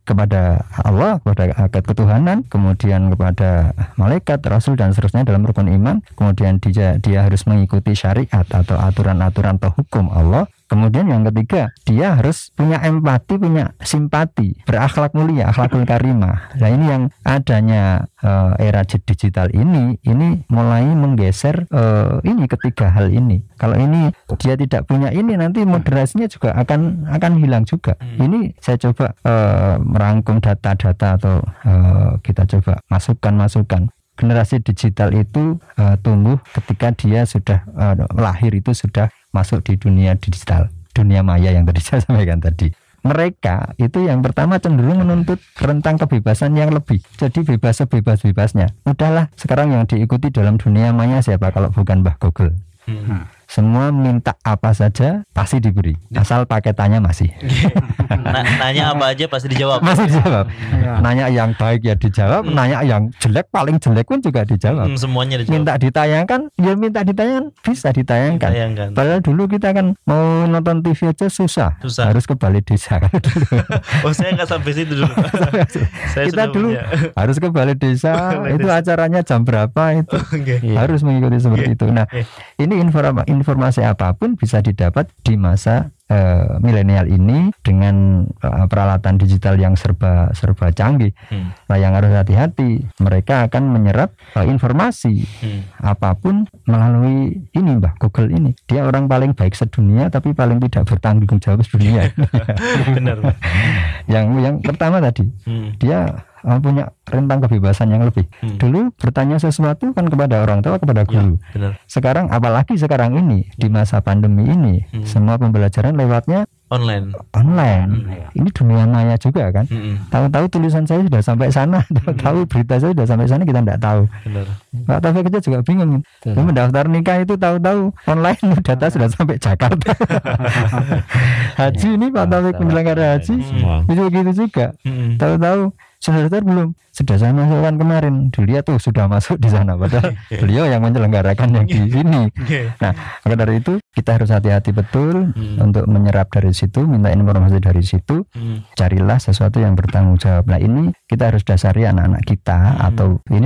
kepada Allah, kepada ketuhanan, kemudian kepada malaikat, rasul dan seterusnya dalam rukun iman. Kemudian dia harus mengikuti syariat atau aturan-aturan atau hukum Allah. Kemudian yang ketiga, dia harus punya empati, punya simpati, berakhlak mulia, akhlakul karimah. Nah ini yang adanya era digital ini mulai menggeser ini ketiga hal ini. Kalau ini dia tidak punya ini, nanti moderasinya juga akan hilang juga. Ini saya coba merangkum data-data atau kita coba masukkan. Generasi digital itu tumbuh ketika dia sudah lahir, itu sudah masuk di dunia digital, dunia maya yang tadi saya sampaikan tadi. Mereka itu yang pertama cenderung menuntut rentang kebebasan yang lebih. Jadi bebas sebebas-bebasnya. Udahlah, sekarang yang diikuti dalam dunia maya siapa kalau bukan Mbah Google? Semua minta apa saja pasti diberi, asal paketannya masih. Nanya apa aja pasti dijawab. Masih dijawab. Nanya yang baik ya dijawab, nanya yang jelek, paling jelek pun juga dijawab. Semuanya dijawab. Minta ditayangkan, ya minta ditayangkan, bisa ditayangkan. Padahal dulu kita kan mau nonton TV aja susah. Harus ke balai desa kan. Oh, saya nggak sampai situ dulu. Kita dulu harus ke balai desa, itu acaranya jam berapa itu. Harus mengikuti seperti itu. Nah, ini informasi apapun bisa didapat di masa milenial ini dengan peralatan digital yang serba canggih. Nah, yang harus hati-hati, mereka akan menyerap informasi apapun melalui ini Mbah Google ini. Dia orang paling baik sedunia tapi paling tidak bertanggung jawab sedunia. Benar. Yang pertama tadi, dia punya rentang kebebasan yang lebih. Dulu bertanya sesuatu kan kepada orang tua, kepada guru. Ya, sekarang apalagi sekarang ini di masa pandemi ini, semua pembelajaran lewatnya online. Ini dunia maya juga kan. Tahu-tahu tulisan saya sudah sampai sana, tahu berita saya sudah sampai sana, kita tidak tahu. Pak Taufik aja juga bingung. Mendaftar nikah itu tahu-tahu online, data sudah sampai Jakarta. Haji ini Pak Taufik penyelenggara haji itu begitu juga. Tahu-tahu sudah belum? Sudah saya masukkan kemarin. Dilihat tuh sudah masuk di sana. Padahal beliau yang menyelenggarakan yang di sini. Nah, maka dari itu kita harus hati-hati betul untuk menyerap dari situ, minta informasi dari situ. Carilah sesuatu yang bertanggung jawab. Nah, ini kita harus dasari anak-anak kita atau ini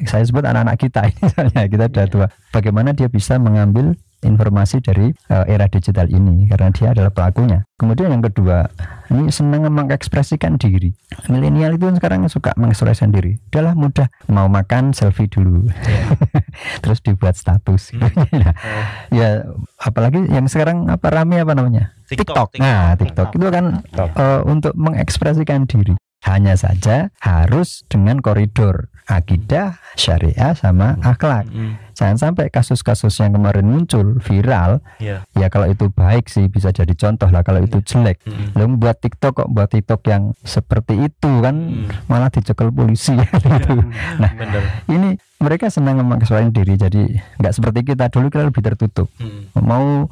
saya sebut anak-anak kita. Misalnya kita sudah tua. Bagaimana dia bisa mengambil informasi dari era digital ini karena dia adalah pelakunya. Kemudian yang kedua, ini senang mengekspresikan diri. Milenial itu sekarang suka mengekspresikan diri. Udahlah mudah, mau makan selfie dulu, terus dibuat status. Ya, apalagi yang sekarang rame namanya TikTok. Nah, TikTok itu kan untuk mengekspresikan diri. Hanya saja harus dengan koridor akidah, syariah sama akhlak. Jangan sampai kasus-kasus yang kemarin muncul viral. Ya kalau itu baik sih bisa jadi contoh lah. Kalau itu jelek, lalu buat TikTok yang seperti itu kan malah dicekel polisi. Gitu. Nah, ini mereka senang mengekspresikan diri. Jadi nggak seperti kita dulu, kita lebih tertutup. Mau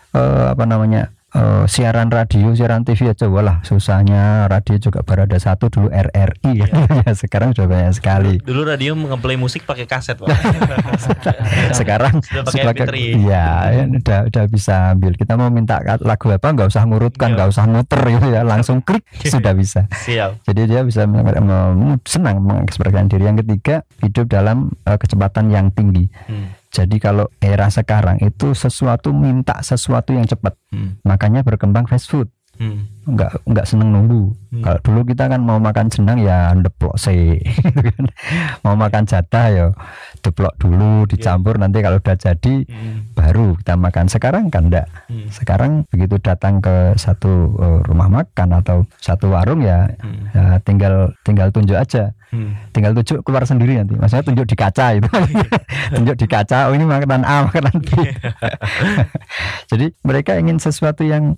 siaran radio, siaran TV aja walah susahnya. Radio juga baru ada satu dulu, RRI. Ya, sekarang sudah banyak sekali. Dulu radio ngeplay musik pakai kaset, Pak. Sekarang pakai ya udah bisa ambil. Kita mau minta lagu apa nggak usah ngurutkan, nggak usah muter gitu ya, langsung klik sudah bisa. Siap. Jadi dia bisa senang mengekspresikan diri. Yang ketiga, hidup dalam kecepatan yang tinggi. Jadi kalau era sekarang itu minta sesuatu yang cepat. Makanya berkembang fast food. Enggak seneng nunggu. Kalau dulu kita kan mau makan senang ya ndeplok sih. Mau makan jatah ya deplok dulu, dicampur, nanti kalau udah jadi baru kita makan. Sekarang kan enggak. Sekarang begitu datang ke satu rumah makan atau satu warung ya tinggal tunjuk aja. Tinggal tunjuk keluar sendiri nanti. Maksudnya tunjuk di kaca itu. Tunjuk di kaca, oh ini makanan A, makanan B. Jadi mereka ingin sesuatu yang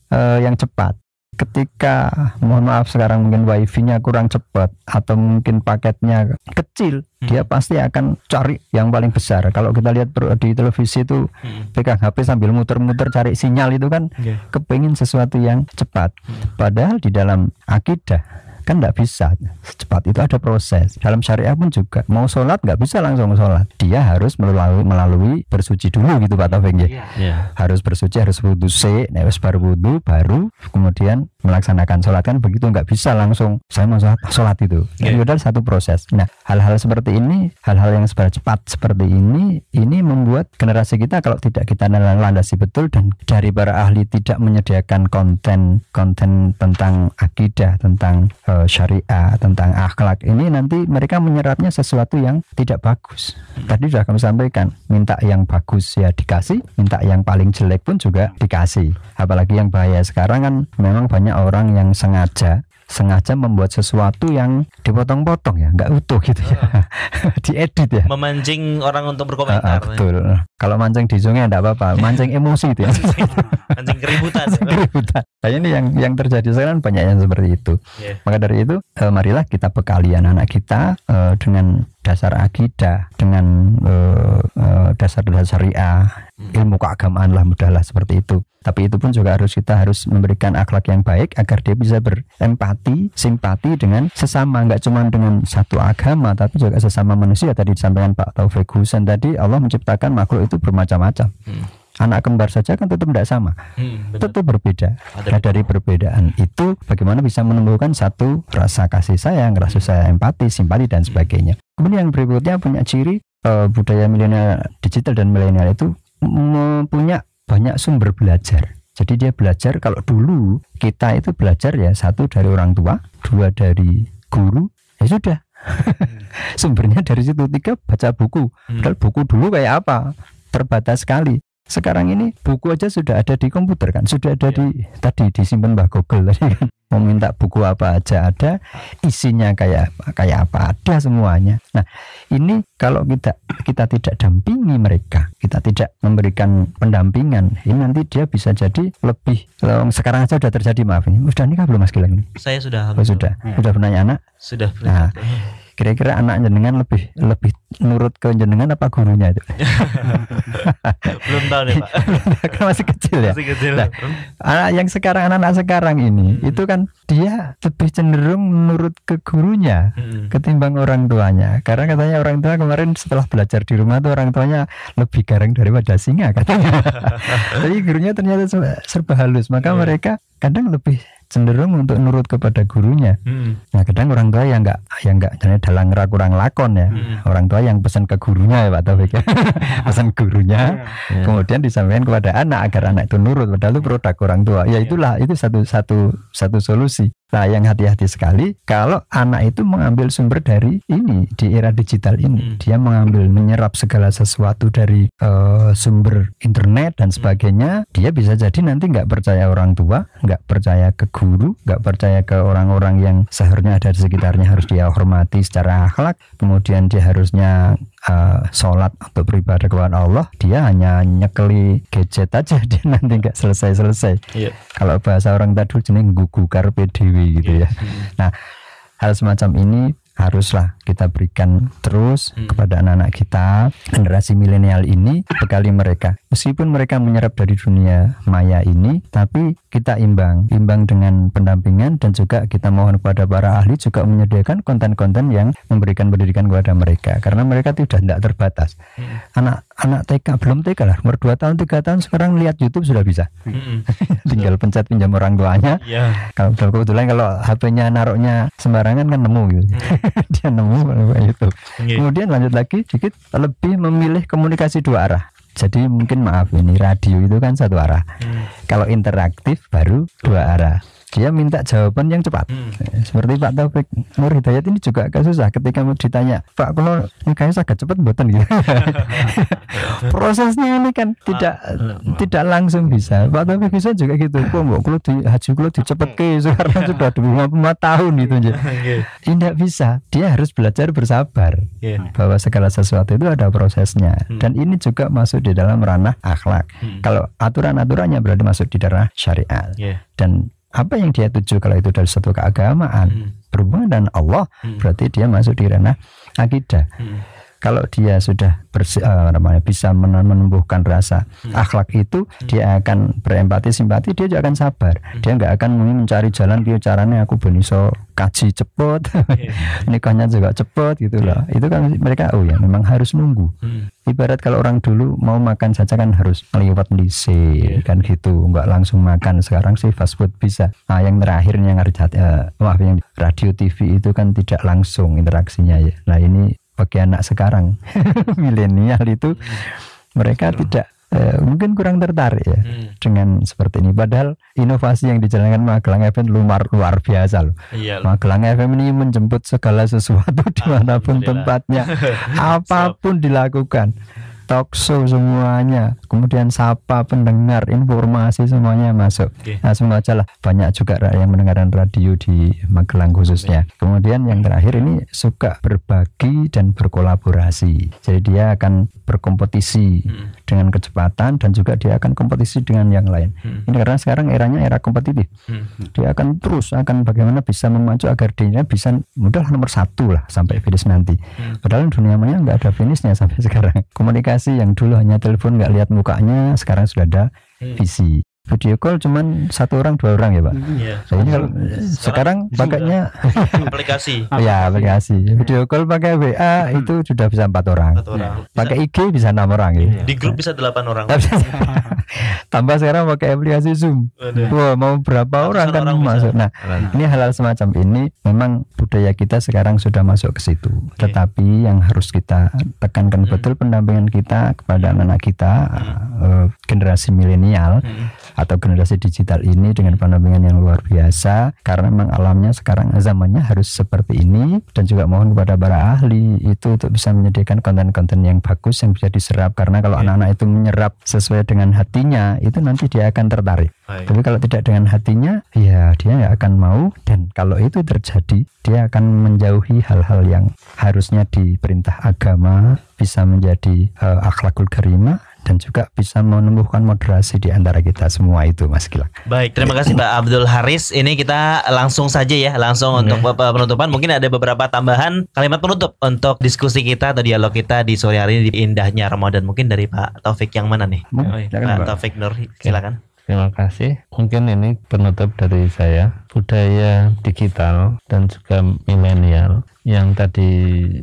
cepat. Ketika mohon maaf sekarang mungkin wifi-nya kurang cepat atau mungkin paketnya kecil, dia pasti akan cari yang paling besar. Kalau kita lihat di televisi itu pegang HP sambil muter-muter cari sinyal itu kan kepingin sesuatu yang cepat. Padahal di dalam akidah kan nggak bisa secepat itu, ada proses. Dalam syariah pun juga, mau sholat nggak bisa langsung sholat, dia harus melalui bersuci dulu gitu Pak Taufik ya. Harus bersuci, harus wudhu, harus baru wudhu, baru kemudian melaksanakan sholat kan begitu, nggak bisa langsung saya mau sholat itu. Itu adalah satu proses. Nah, hal-hal seperti ini, hal-hal yang cepat seperti ini membuat generasi kita kalau tidak kita landasi betul dan dari para ahli tidak menyediakan konten tentang akidah, tentang syariah, tentang akhlak, ini nanti mereka menyerapnya sesuatu yang tidak bagus. Tadi sudah kami sampaikan, minta yang bagus ya dikasih, minta yang paling jelek pun juga dikasih. Apalagi yang bahaya sekarang kan memang banyak orang yang sengaja membuat sesuatu yang dipotong-potong ya, nggak utuh gitu ya, diedit ya, memancing orang untuk berkomentar. Betul. Kalau mancing di sungai enggak apa-apa, mancing emosi itu ya. Mancing keributan. Nah, ini yang terjadi sekarang banyak yang seperti itu. Maka dari itu marilah kita bekali anak-anak kita dengan dasar akidah, dengan dasar-dasar syariah, ilmu keagamaan lah, mudahlah seperti itu. Tapi itu pun juga kita harus memberikan akhlak yang baik agar dia bisa berempati, simpati dengan sesama, nggak cuma dengan satu agama tapi juga sesama manusia. Tadi disampaikan Pak Taufik Husain tadi, Allah menciptakan makhluk itu bermacam-macam. Anak kembar saja kan tetap tidak sama, tetap berbeda. Nah, dari perbedaan itu bagaimana bisa menumbuhkan satu rasa kasih sayang, rasa empati, simpati dan sebagainya. Kemudian yang berikutnya punya ciri budaya milenial digital dan milenial itu punya banyak sumber belajar. Jadi dia belajar, kalau dulu kita itu belajar ya satu dari orang tua, dua dari guru, ya sudah. Sumbernya dari situ. Tiga, baca buku. Padahal buku dulu kayak apa? Terbatas sekali. Sekarang ini buku aja sudah ada di komputer kan, sudah ada tadi disimpan Mbak Google tadi kan. Mau minta buku apa aja ada, isinya kayak apa ada semuanya. Nah, ini kalau kita tidak dampingi mereka, kita tidak memberikan pendampingan, ini nanti dia bisa jadi lebih. Sekarang aja sudah terjadi, maaf ini. Sudah nikah belum Mas Gilang ini? Saya sudah. Sudah punya anak? Sudah punya. Nah, kira-kira anak jenengan lebih nurut ke jenengan apa gurunya itu? Belum tahu nih Pak. Kan masih kecil ya. Nah, anak sekarang ini itu kan dia lebih cenderung nurut ke gurunya ketimbang orang tuanya. Karena katanya orang tua kemarin setelah belajar di rumah tuh orang tuanya lebih garang daripada singa katanya. Jadi gurunya ternyata serba halus, maka mereka kadang lebih cenderung untuk nurut kepada gurunya. Nah, kadang orang tua yang enggak dalang kurang lakon ya. Orang tua yang pesan ke gurunya ya Pak Taufik. Pesan gurunya, kemudian disampaikan kepada anak agar anak itu nurut, padahal itu produk orang tua. Ya itulah, itu satu solusi. Nah, yang hati-hati sekali kalau anak itu mengambil sumber dari ini di era digital ini. Dia menyerap segala sesuatu dari sumber internet dan sebagainya. Dia bisa jadi nanti nggak percaya orang tua, nggak percaya ke guru, nggak percaya ke orang-orang yang seharusnya ada di sekitarnya, harus dia hormati secara akhlak. Kemudian dia harusnya sholat atau beribadah kepada Allah, dia hanya nyekeli gadget aja, dia nanti nggak selesai. Kalau bahasa orang tadi jeneng gugu karpe dewi gitu ya. Nah, hal semacam ini haruslah kita berikan terus kepada anak-anak kita, generasi milenial ini, bekali mereka. Meskipun mereka menyerap dari dunia maya ini, tapi kita imbang dengan pendampingan, dan juga kita mohon kepada para ahli juga menyediakan konten-konten yang memberikan pendidikan kepada mereka, karena mereka tidak terbatas. Anak TK, belum TK lah, umur 2 tahun 3 tahun sekarang lihat YouTube sudah bisa. Tinggal pencet pinjam orang tuanya. Kalau kebetulan kalau HP-nya naruhnya sembarangan kan nemu gitu. Dia nemu itu. Kemudian lanjut lagi sedikit, lebih memilih komunikasi dua arah. Jadi mungkin maaf ini radio itu kan satu arah. Kalau interaktif baru dua arah. Dia minta jawaban yang cepat. Seperti Pak Taufik Nur Hidayat ini juga agak susah ketika mau ditanya, Pak kalau nikahnya agak cepat mboten gitu. Prosesnya ini kan tidak langsung bisa. Pak Taufik bisa juga gitu. Kok mbok kulo di haji kulo dicepetke sekarang sudah 25 tahun gitu aja. Tidak bisa. Dia harus belajar bersabar. Bahwa segala sesuatu itu ada prosesnya. Dan ini juga masuk di dalam ranah akhlak. Kalau aturan-aturannya berarti masuk di ranah syariat. Dan apa yang dia tuju, kalau itu dari satu keagamaan berhubungan dengan Allah, berarti dia masuk di ranah akidah. Kalau dia sudah bisa menumbuhkan rasa akhlak itu, dia akan berempati, simpati, dia juga akan sabar. Dia nggak akan mencari jalan piye caranya aku ben iso kaji cepet, nikahnya juga cepet gitu loh. Itu kan mereka memang harus nunggu. Ibarat kalau orang dulu mau makan saja kan harus lewat lise kan gitu, nggak langsung makan. Sekarang sih fast food bisa. Nah yang terakhir yang yang radio TV itu kan tidak langsung interaksinya ya. Nah ini bagi anak sekarang milenial itu mereka tidak mungkin kurang tertarik ya dengan seperti ini. Padahal inovasi yang dijalankan Magelang FM luar biasa loh. Magelang FM ini menjemput segala sesuatu dimanapun tempatnya, apapun dilakukan. Talk show semuanya, kemudian sapa pendengar, informasi semuanya masuk. Nah semoga aja lah, banyak juga yang mendengarkan radio di Magelang khususnya. Kemudian yang terakhir ini suka berbagi dan berkolaborasi. Jadi dia akan berkompetisi dengan kecepatan dan juga dia akan kompetisi dengan yang lain. Ini karena sekarang eranya era kompetitif. Dia akan bagaimana bisa memacu agar dirinya bisa mudah nomor 1 lah sampai finish nanti. Padahal dunia maya nggak ada finishnya sampai sekarang. Komunikasi yang dulu hanya telepon nggak lihat mukanya, sekarang sudah ada visi. Video call cuman 1 orang 2 orang ya Pak. Ini kalau sekarang pakainya aplikasi. Ya aplikasi. Video call pakai WA itu sudah bisa 4 orang. Pakai IG bisa 6 orang ya. Di grup bisa 8 orang. Tambah sekarang pakai aplikasi Zoom. Wah, mau berapa orang kan masuk. Nah, ini hal-hal semacam ini memang budaya kita sekarang sudah masuk ke situ. Tetapi yang harus kita tekankan betul pendampingan kita kepada anak-anak kita generasi milenial atau generasi digital ini dengan pendampingan yang luar biasa, karena memang alamnya sekarang zamannya harus seperti ini. Dan juga mohon kepada para ahli itu untuk bisa menyediakan konten-konten yang bagus yang bisa diserap, karena kalau anak-anak itu menyerap sesuai dengan hatinya itu nanti dia akan tertarik. Tapi kalau tidak dengan hatinya ya dia nggak akan mau, dan kalau itu terjadi dia akan menjauhi hal-hal yang harusnya diperintah agama, bisa menjadi akhlakul karimah, dan juga bisa menumbuhkan moderasi di antara kita semua itu Mas Gilang. Baik, terima kasih Pak Abdul Haris. Ini kita langsung saja ya, untuk penutupan. Mungkin ada beberapa tambahan kalimat penutup untuk diskusi kita atau dialog kita di sore hari ini di indahnya Ramadan. Mungkin dari Pak Taufik yang mana nih? Pak Taufik Nur, silakan. Terima kasih. Mungkin ini penutup dari saya. Budaya digital dan juga milenial yang tadi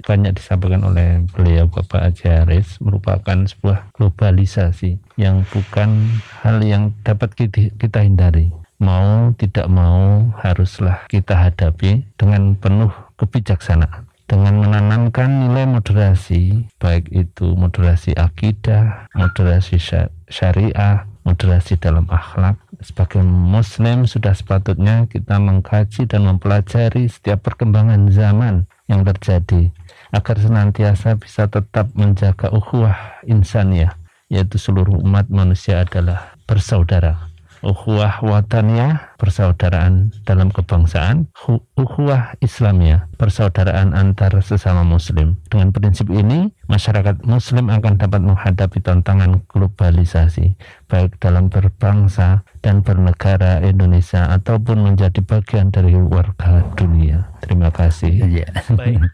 banyak disampaikan oleh beliau Bapak Haji Haris merupakan sebuah globalisasi yang bukan hal yang dapat kita hindari. Mau tidak mau haruslah kita hadapi dengan penuh kebijaksanaan, dengan menanamkan nilai moderasi, baik itu moderasi akidah, moderasi syariah, moderasi dalam akhlak. Sebagai muslim sudah sepatutnya kita mengkaji dan mempelajari setiap perkembangan zaman yang terjadi agar senantiasa bisa tetap menjaga ukhuwah insaniyah, yaitu seluruh umat manusia adalah bersaudara. Ukhuwah wataniyah, persaudaraan dalam kebangsaan. Ukhuwah Islamiyah, persaudaraan antar sesama muslim. Dengan prinsip ini, masyarakat muslim akan dapat menghadapi tantangan globalisasi, baik dalam berbangsa dan bernegara Indonesia ataupun menjadi bagian dari warga dunia. Terima kasih.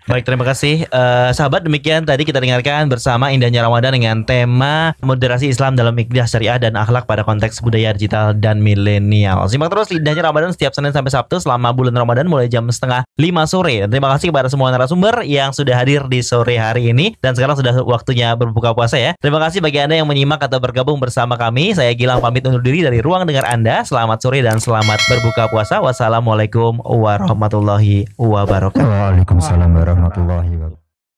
Baik, terima kasih. Sahabat, demikian tadi kita dengarkan bersama indahnya Ramadan dengan tema moderasi Islam dalam ikhtiar syariah dan akhlak pada konteks budaya digital dan milenial. Simak terus indahnya Ramadan setiap Senin sampai Sabtu selama bulan Ramadan mulai jam 4:30 sore. Dan terima kasih kepada semua narasumber yang sudah hadir di sore hari ini. Dan sekarang sudah waktunya berbuka puasa ya. Terima kasih bagi Anda yang menyimak atau bergabung bersama kami. Saya Gilang pamit undur diri dari ruang dengar Anda. Selamat sore dan selamat berbuka puasa. Wassalamualaikum warahmatullahi wabarakatuh. Waalaikumsalam warahmatullahi wabarakatuh.